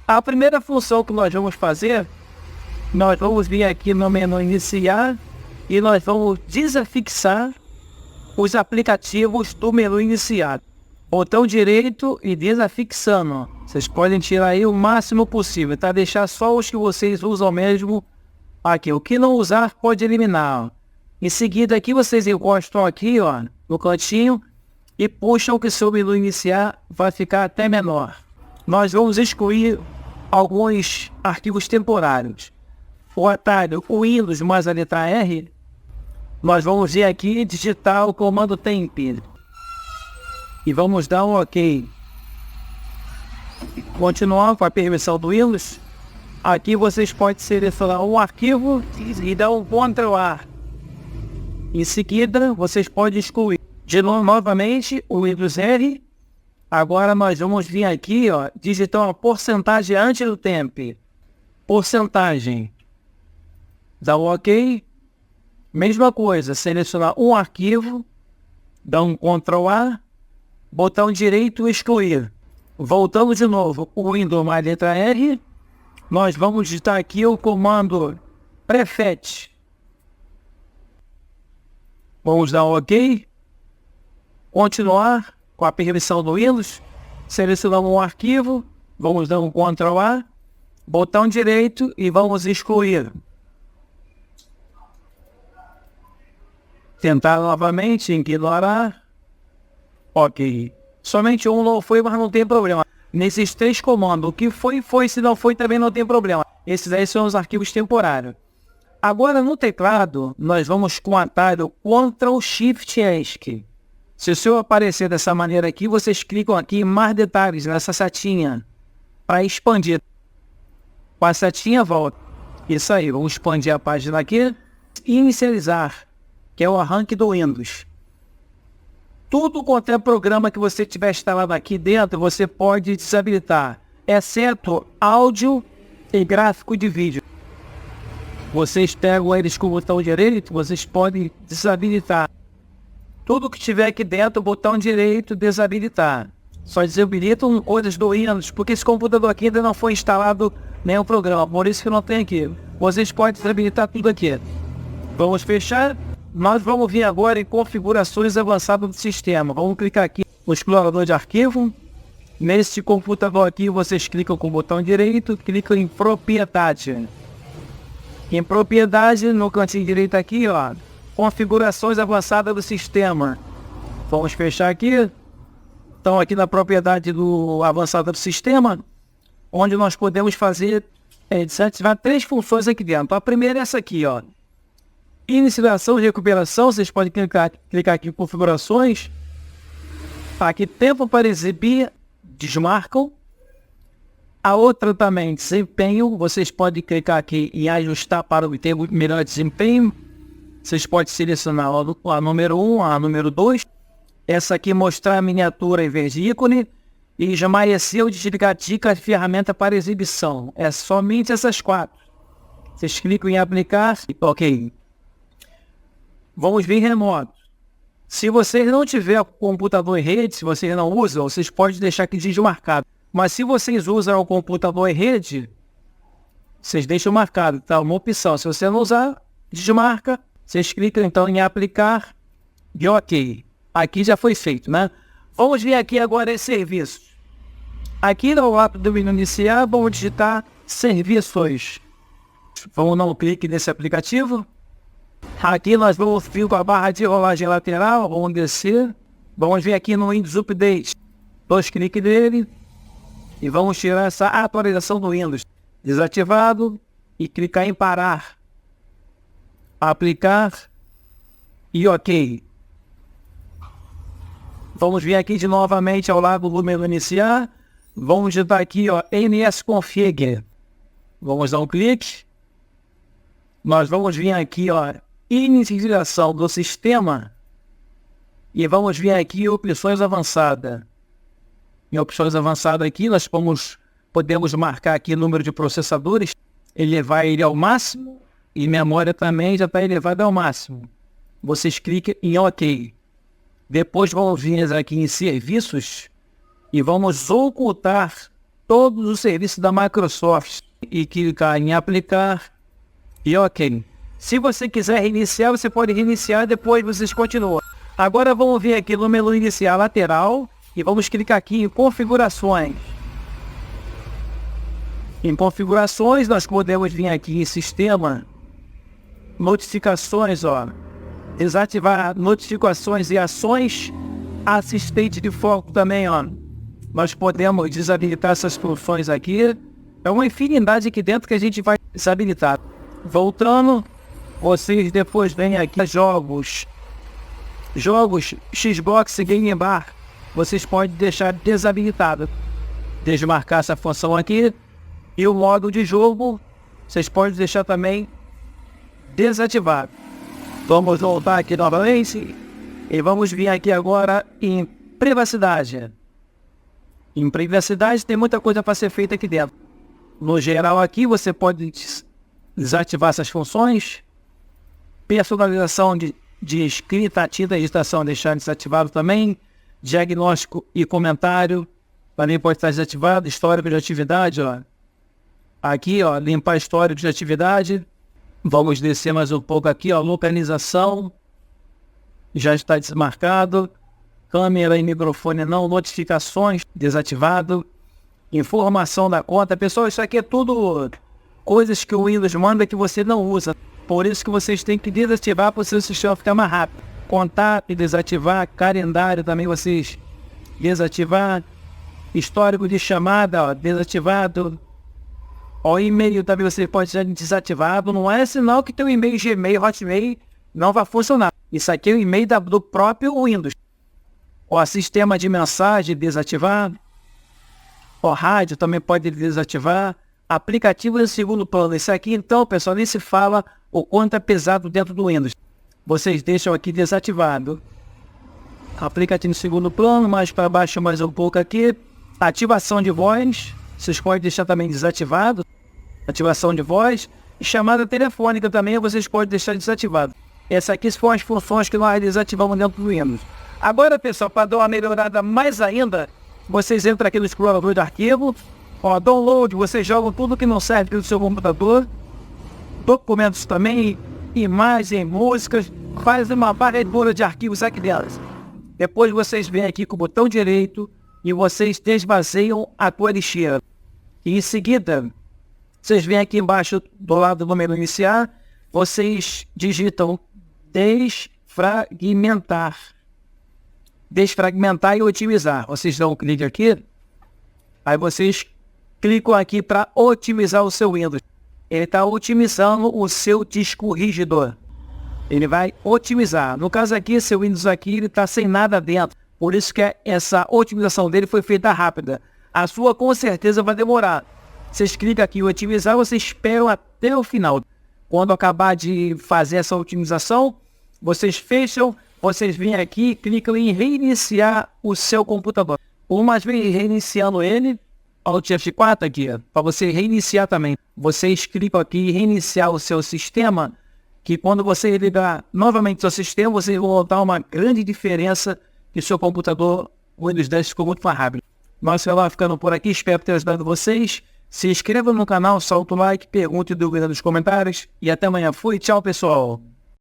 A primeira função que nós vamos fazer, nós vamos vir aqui no menu iniciar e nós vamos desafixar os aplicativos do menu iniciar. Botão direito e desafixando. Vocês podem tirar aí o máximo possível, tá? Deixar só os que vocês usam mesmo aqui. O que não usar, pode eliminar. Em seguida aqui vocês encostam aqui, ó, no cantinho e puxam que seu menu iniciar vai ficar até menor. Nós vamos excluir alguns arquivos temporários. O atalho, o Windows mais a letra R, nós vamos vir aqui e digitar o comando temp. E vamos dar um OK. Continuar com a permissão do Windows. Aqui vocês podem selecionar um arquivo e dar um Ctrl+A. Em seguida, vocês podem excluir. De novo, novamente, o Windows R. Agora nós vamos vir aqui, ó, digitar uma porcentagem antes do temp. Porcentagem. Dá um OK. Mesma coisa, selecionar um arquivo, dá um Ctrl+A. Botão direito, excluir. Voltando de novo, o Windows mais letra R. Nós vamos digitar aqui o comando prefet. Vamos dar um OK. Continuar com a permissão do Windows. Selecionamos um arquivo. Vamos dar um Ctrl+A. Botão direito e vamos excluir. Tentar novamente, ignorar. OK. Somente um não foi, mas não tem problema. Nesses três comandos, o que foi, foi. Se não foi, também não tem problema. Esses aí são os arquivos temporários. Agora no teclado, nós vamos com o atalho Ctrl+Shift+ESC. Se o seu aparecer dessa maneira aqui, vocês clicam aqui em mais detalhes nessa setinha para expandir. Com a setinha volta. Isso aí, vamos expandir a página aqui. Inicializar, que é o arranque do Windows. Tudo quanto é programa que você tiver instalado aqui dentro, você pode desabilitar, exceto áudio e gráfico de vídeo. Vocês pegam eles com o botão direito, vocês podem desabilitar. Tudo que tiver aqui dentro, botão direito, desabilitar. Só desabilitam coisas do Windows, porque esse computador aqui ainda não foi instalado nenhum programa, por isso que não tem aqui. Vocês podem desabilitar tudo aqui. Vamos fechar. Nós vamos vir agora em configurações avançadas do sistema. Vamos clicar aqui no explorador de arquivo. Neste computador aqui, vocês clicam com o botão direito, clicam em propriedade. Em propriedade, no cantinho direito aqui, ó, configurações avançadas do sistema. Vamos fechar aqui. Então aqui na propriedade do avançada do sistema, onde nós podemos fazer, desativar três funções aqui dentro. A primeira é essa aqui, ó. Inicialização e recuperação, vocês podem clicar aqui em configurações. Aqui tempo para exibir, desmarcam. A outra também, desempenho, vocês podem clicar aqui em ajustar para obter melhor desempenho. Vocês podem selecionar a número 1, a número 2. Essa aqui mostrar a miniatura em vez de ícone. E esmaecer ou desligar dica de ferramenta para exibição. É somente essas quatro. Vocês clicam em aplicar, OK. Vamos vir remoto. Se vocês não tiver computador em rede, se vocês não usam, vocês podem deixar aqui desmarcado. Mas se vocês usam o computador em rede, vocês deixam marcado, tá? Uma opção. Se você não usar, desmarca. Vocês clicam então em aplicar e OK. Aqui já foi feito, né? Vamos vir aqui agora em serviços. Aqui no lado do menu iniciar, vamos digitar serviços. Vamos dar um clique nesse aplicativo. Aqui nós vamos vir com a barra de rolagem lateral, vamos descer. Vamos vir aqui no Windows Update. 2 cliques nele. E vamos tirar essa atualização do Windows. Desativado. E clicar em parar. Aplicar. E OK. Vamos vir aqui de novamente ao lado do menu iniciar. Vamos digitar aqui, ó, nsconfig. Vamos dar um clique. Nós vamos vir aqui, ó, inicialização do sistema. E vamos vir aqui em opções avançadas. Em opções avançadas aqui, nós podemos marcar aqui o número de processadores. Elevar ele ao máximo. E memória também já está elevada ao máximo. Vocês clicam em OK. Depois vamos vir aqui em serviços. E vamos ocultar todos os serviços da Microsoft e clicar em aplicar e ok. Se você quiser reiniciar, você pode reiniciar e depois vocês continuam. Agora vamos vir aqui no menu iniciar lateral e vamos clicar aqui em configurações. Em configurações nós podemos vir aqui em sistema, notificações, ó, desativar notificações e ações, assistente de foco também, ó. Nós podemos desabilitar essas funções aqui. É uma infinidade aqui dentro que a gente vai desabilitar. Voltando, vocês depois vêm aqui a jogos Xbox Game Bar, vocês podem deixar desabilitado. Desmarcar essa função aqui. E o modo de jogo, vocês podem deixar também desativado. Vamos voltar aqui novamente e vamos vir aqui agora em privacidade. Em privacidade tem muita coisa para ser feita aqui dentro. No geral aqui você pode desativar essas funções. Personalização de escrita, tinta e digitação deixar desativado também. Diagnóstico e comentário também pode estar desativado. Histórico de atividade, ó. Aqui, ó, limpar histórico de atividade. Vamos descer mais um pouco aqui, ó, localização. Já está desmarcado. Câmera e microfone não, notificações desativado. Informação da conta. Pessoal, isso aqui é tudo coisas que o Windows manda que você não usa. Por isso que vocês têm que desativar para o seu sistema ficar mais rápido. Contato e desativar. Calendário também vocês desativar. Histórico de chamada, ó, desativado. O e-mail também você pode ser desativado. Não é sinal que teu e-mail Gmail, Hotmail não vai funcionar. Isso aqui é o e-mail do próprio Windows. O sistema de mensagem desativado. O rádio também pode desativar. Aplicativo de segundo plano. Isso aqui então, pessoal, nem se fala o quanto é pesado dentro do Windows. Vocês deixam aqui desativado. Aplicativo de segundo plano, mais para baixo mais um pouco aqui. Ativação de voz. Vocês podem deixar também desativado. Ativação de voz. E chamada telefônica também vocês podem deixar desativado. Essas aqui são as funções que nós desativamos dentro do Windows. Agora, pessoal, para dar uma melhorada mais ainda, vocês entram aqui no explorador de arquivo. Ó, download, vocês jogam tudo que não serve no seu computador. Documentos também, imagens, músicas. Faz uma varredura de arquivos aqui delas. Depois vocês vêm aqui com o botão direito e vocês desvazeiam a tua lixeira. E em seguida, vocês vêm aqui embaixo do lado do menu iniciar, vocês digitam desfragmentar. Desfragmentar e otimizar. Vocês dão um clique aqui, aí vocês clicam aqui para otimizar o seu Windows. Ele está otimizando o seu disco rígido. Ele vai otimizar. No caso aqui, seu Windows aqui, ele está sem nada dentro. Por isso que essa otimização dele foi feita rápida. A sua com certeza vai demorar. Vocês clicam aqui em otimizar, vocês esperam até o final. Quando acabar de fazer essa otimização, vocês fecham, vocês vêm aqui e clicam em reiniciar o seu computador. Uma vez reiniciando ele, Alt F4 aqui, para você reiniciar também. Vocês clicam aqui em reiniciar o seu sistema, que quando você ligar novamente o seu sistema, vocês vão notar uma grande diferença que o seu computador, o Windows 10 ficou muito mais rápido. Nós vamos ficando por aqui, espero ter ajudado vocês. Se inscreva no canal, solta o like, pergunte e dúvida nos comentários. E até amanhã. Fui, tchau pessoal.